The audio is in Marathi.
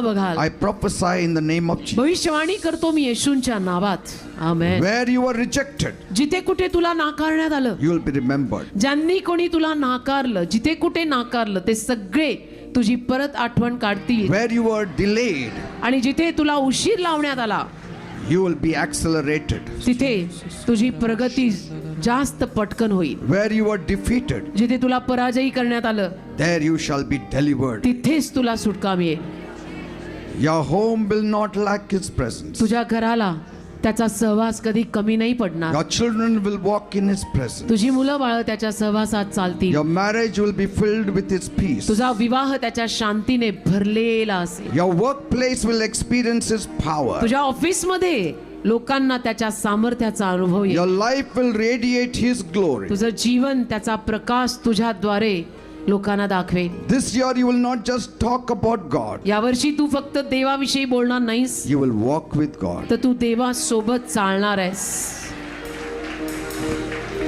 बघाल. I prophesy in the name of Jesus. भविष्यवाणी करतो मी येशूंच्या नावात. आमेन. Where you were rejected, जिथे कुठे तुला नाकारण्यात आलं, you will be remembered. ज्यांनी कोणी तुला नाकारलं, जिथे कुठे नाकारलं, ते सगळे तुझी परत आठवण काढतील. Where you were delayed, आणि जिथे तुला उशीर लावण्यात आला, you will be accelerated. तिथे तुझी प्रगती जास्त पटकन होईल. Where you were defeated, जिथे तुला पराजयी करण्यात आलं, there you shall be delivered. तिथेच तुला सुटका मिळेल. Your home will not lack His presence. तुझ्या घराला त्याचा सहवास कधी कमी नाही पडणार. Your children will walk in His presence. तुझी मुलं बाळ त्याच्या सहवासात चालतील. Your marriage will be filled with His peace. तुझा विवाह त्याच्या शांतीने भरलेला असेल. Your workplace will experience His power. तुझ्या ऑफिसमध्ये लोकांना त्याच्या सामर्थ्याचा अनुभव येईल. Your life will radiate His glory. तुझं जीवन त्याचा प्रकाश तुझ्याद्वारे लोकांना दाखवेल. This year you will not just talk about God. यावर्षी तू फक्त देवाविषयी बोलणार नाहीस, You will walk with God. तर तू देवासोबत चालणार आहेस.